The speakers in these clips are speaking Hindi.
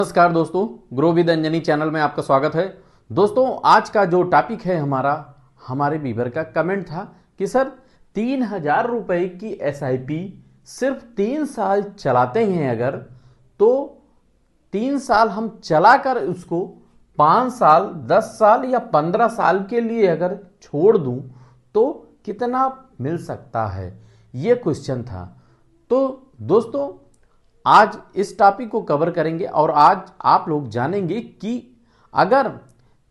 नमस्कार दोस्तों, ग्रो विद अंजनी चैनल में आपका स्वागत है। दोस्तों, आज का जो टॉपिक है हमारे व्यूअर का कमेंट था कि सर 3,000 रुपए की एसआईपी सिर्फ 3 साल चलाते हैं अगर, तो 3 साल हम चलाकर उसको 5 साल, 10 साल या 15 साल के लिए अगर छोड़ दूं तो कितना मिल सकता है, ये क्वेश्चन था। तो दोस्तों, आज इस टॉपिक को कवर करेंगे और आज आप लोग जानेंगे कि अगर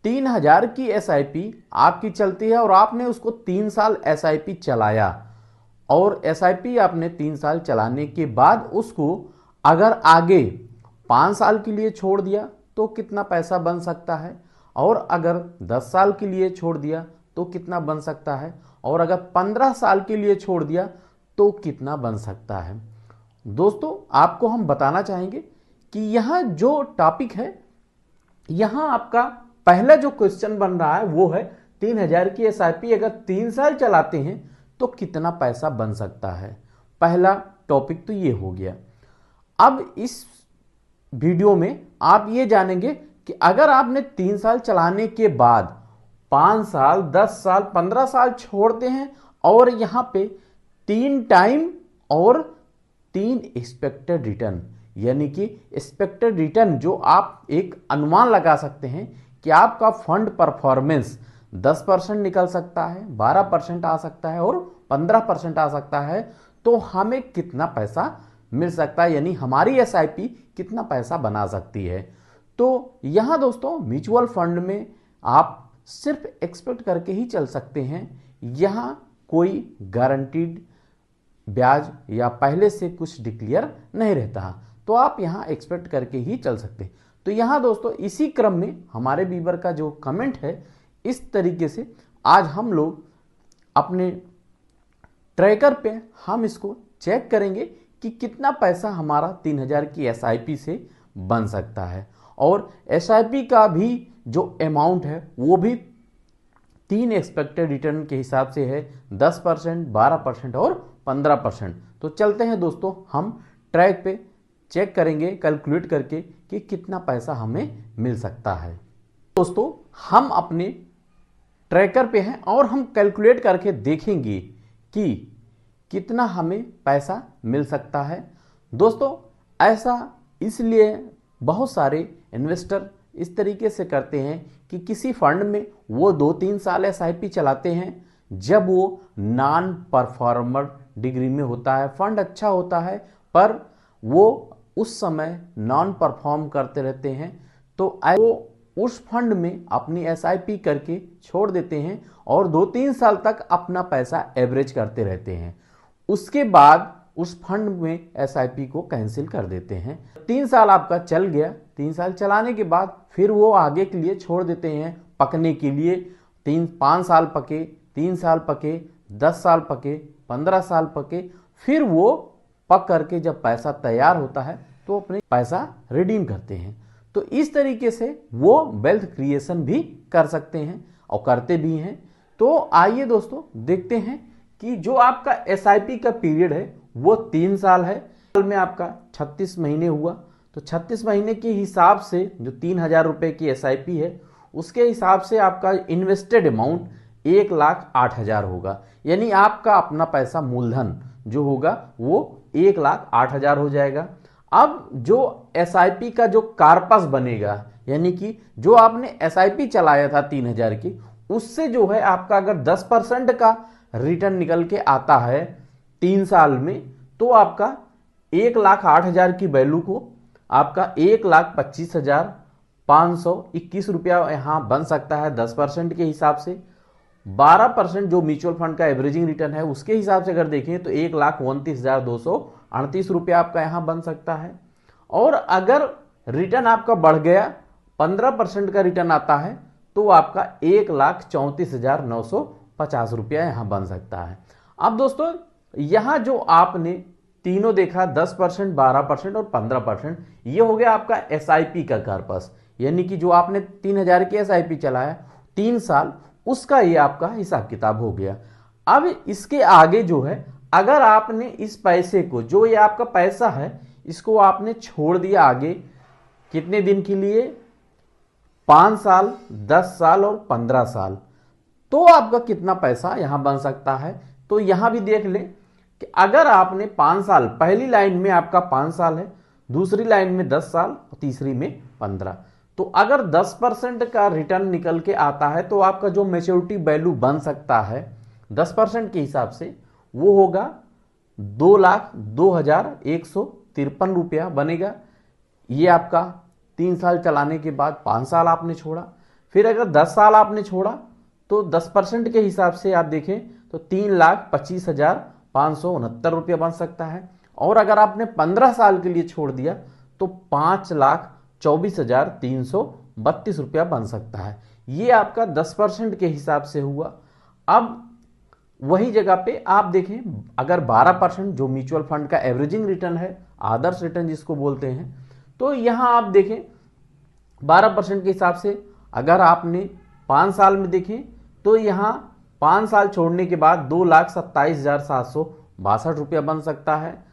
3,000 की एसआईपी आपकी चलती है और आपने उसको 3 साल एसआईपी चलाया और एसआईपी आपने 3 साल चलाने के बाद उसको अगर आगे 5 साल के लिए छोड़ दिया तो कितना पैसा बन सकता है, और अगर 10 साल के लिए छोड़ दिया तो कितना बन सकता है, और अगर 15 साल के लिए छोड़ दिया तो कितना बन सकता है। दोस्तों, आपको हम बताना चाहेंगे कि यहाँ जो टॉपिक है, यहाँ आपका पहला जो क्वेश्चन बन रहा है वो है 3,000 की एसआईपी अगर 3 साल चलाते हैं तो कितना पैसा बन सकता है। पहला टॉपिक तो ये हो गया। अब इस वीडियो में आप ये जानेंगे कि अगर आपने 3 साल चलाने के बाद 5 साल, 10 साल, 15 साल छोड़ते हैं और यहाँ पे 3 टाइम और 3 एक्सपेक्टेड रिटर्न, यानी कि एक्सपेक्टेड रिटर्न जो आप एक अनुमान लगा सकते हैं कि आपका फंड परफॉर्मेंस 10% निकल सकता है, 12% आ सकता है और 15% आ सकता है, तो हमें कितना पैसा मिल सकता है, यानी हमारी एसआईपी कितना पैसा बना सकती है। तो यहाँ दोस्तों, म्यूचुअल फंड में आप सिर्फ एक्सपेक्ट करके ही चल सकते हैं। यहाँ कोई गारंटीड ब्याज या पहले से कुछ डिक्लेयर नहीं रहता, तो आप यहां एक्सपेक्ट करके ही चल सकते हैं। तो यहां दोस्तों, इसी क्रम में हमारे व्यूअर का जो कमेंट है, इस तरीके से आज हम लोग अपने ट्रैकर पे हम इसको चेक करेंगे कि कितना पैसा हमारा 3,000 की एसआईपी से बन सकता है। और एसआईपी का भी जो अमाउंट है वो भी 3 एक्सपेक्टेड रिटर्न के हिसाब से है, 10%, 12% और 15%। तो चलते हैं दोस्तों, हम ट्रैक पे चेक करेंगे कैलकुलेट करके कि कितना पैसा हमें मिल सकता है। दोस्तों, हम अपने ट्रैकर पे हैं और हम कैलकुलेट करके देखेंगे कि कितना हमें पैसा मिल सकता है। दोस्तों, ऐसा इसलिए बहुत सारे इन्वेस्टर इस तरीके से करते हैं कि किसी फंड में वो 2-3 साल एसआईपी चलाते हैं जब वो नॉन परफॉर्मर डिग्री में होता है, फंड अच्छा होता है पर वो उस समय नॉन परफॉर्म करते रहते हैं, तो वो उस फंड में अपनी एसआईपी करके छोड़ देते हैं और 2-3 साल तक अपना पैसा एवरेज करते रहते हैं। उसके बाद उस फंड में एसआईपी को कैंसिल कर देते हैं। 3 साल आपका चल गया, 3 साल चलाने के बाद फिर वो आगे के लिए छोड़ देते हैं पकने के लिए। 5 साल पके, 3 साल पके, 10 साल पके, 15 साल पके, फिर वो पक करके जब पैसा तैयार होता है तो अपने पैसा रिडीम करते हैं। तो इस तरीके से वो वेल्थ क्रिएशन भी कर सकते हैं और करते भी हैं। तो आइए दोस्तों, देखते हैं कि जो आपका एसआईपी का पीरियड है वो 3 साल है। साल में आपका 36 महीने हुआ, तो 36 महीने के हिसाब से जो 3,000 रुपए की एसआईपी है उसके हिसाब से आपका इन्वेस्टेड अमाउंट 1,08,000 होगा, यानी आपका अपना पैसा मूलधन जो होगा वो 1,08,000 हो जाएगा। अब जो एसआईपी का जो कार्पस बनेगा, यानी कि जो आपने एसआईपी चलाया था 3,000 की, उससे जो है आपका अगर 10% का रिटर्न निकल के आता है 3 साल में, तो आपका 1,08,000 की वैल्यू को आपका 1,25,521 रुपया यहाँ बन सकता है 10% के हिसाब से। 12% जो म्यूचुअल फंड का एवरेजिंग रिटर्न है उसके हिसाब से अगर देखें तो 1,29,238 रुपया आपका यहाँ बन सकता है। और अगर रिटर्न आपका बढ़ गया, 15% का रिटर्न आता है, तो आपका 1,34,950 रुपया यहाँ बन सकता है। अब दोस्तों, यहाँ जो आपने तीनों देखा, 10%, 12% और 15%, ये हो गया आपका एसआईपी का कार्पस, यानी कि जो आपने 3,000 की एसआईपी चलाया 3 साल, उसका ये आपका हिसाब किताब हो गया। अब इसके आगे जो है, अगर आपने इस पैसे को, जो ये आपका पैसा है, इसको आपने छोड़ दिया आगे कितने दिन के लिए? 5 साल, 10 साल और 15 साल। तो आपका कितना पैसा यहां बन सकता है? तो यहां भी देख लें कि अगर आपने 5 साल, पहली लाइन में आपका 5 साल है, दूसरी लाइन में 10 साल और तीसरी में 15, तो अगर 10% का रिटर्न निकल के आता है तो आपका जो मैच्योरिटी वैल्यू बन सकता है 10% के हिसाब से वो होगा 2,02,153 रुपया बनेगा। ये आपका 3 साल चलाने के बाद 5 साल आपने छोड़ा। फिर अगर 10 साल आपने छोड़ा तो 10% के हिसाब से आप देखें तो 3,25,569 रुपया बन सकता है। और अगर आपने 15 साल के लिए छोड़ दिया तो 5,24,332 रुपया बन सकता है। ये आपका 10% के हिसाब से हुआ। अब वही जगह पे आप देखें, अगर 12% जो म्यूचुअल फंड का एवरेजिंग रिटर्न है, आदर्श रिटर्न जिसको बोलते हैं, तो यहां आप देखें 12% के हिसाब से अगर आपने 5 साल में देखें तो यहां 5 साल छोड़ने के बाद 2,27,762 रुपया बन सकता है।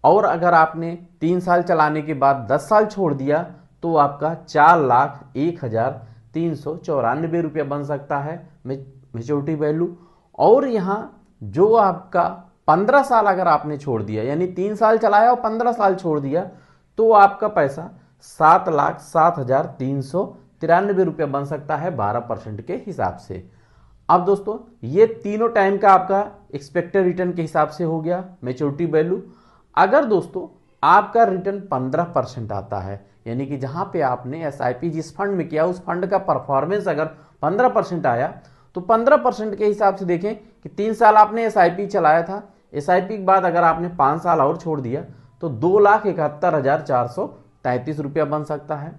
और अगर आपने 3 साल चलाने के बाद 10 साल छोड़ दिया तो आपका 4,01,394 रुपया बन सकता है मैच्योरिटी वैल्यू। और यहां जो आपका 15 साल अगर आपने छोड़ दिया, यानी 3 साल चलाया और 15 साल छोड़ दिया, तो आपका पैसा 7,07,393 रुपया बन सकता है 12% के हिसाब से। अब दोस्तों ये तीनों टाइम का आपका एक्सपेक्टेड रिटर्न के हिसाब से हो गया मैच्योरिटी वैल्यू। अगर दोस्तों आपका रिटर्न 15% आता है, यानी कि जहां पे आपने एसआईपी जिस फंड में किया उस फंड का परफॉर्मेंस अगर 15% आया, तो 15% के हिसाब से देखें कि 3 साल आपने एसआईपी चलाया था, एसआईपी के बाद अगर आपने 5 साल और छोड़ दिया तो 2,71,433 रुपया बन सकता है।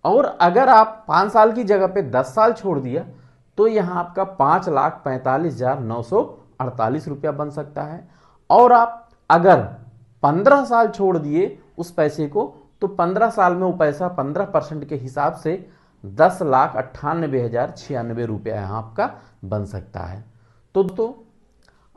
और अगर आप 5 साल की जगह पे 10 साल छोड़ दिया तो यहां आपका 5,45,948 रुपया बन सकता है। और आप अगर 15 साल छोड़ दिए उस पैसे को, तो 15 साल में वो पैसा 15% के हिसाब से 10,98,096 रुपया यहां आपका बन सकता है। तो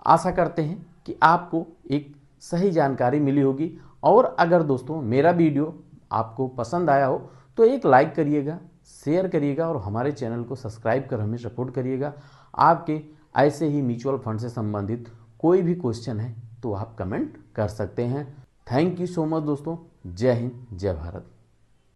आशा करते हैं कि आपको एक सही जानकारी मिली होगी। और अगर दोस्तों मेरा वीडियो आपको पसंद आया हो तो एक लाइक करिएगा, शेयर करिएगा और हमारे चैनल को सब्सक्राइब कर हमें सपोर्ट करिएगा। आपके ऐसे ही म्यूचुअल फंड से संबंधित कोई भी क्वेश्चन है तो आप कमेंट कर सकते हैं। थैंक यू सो मच दोस्तों। जय हिंद, जय भारत।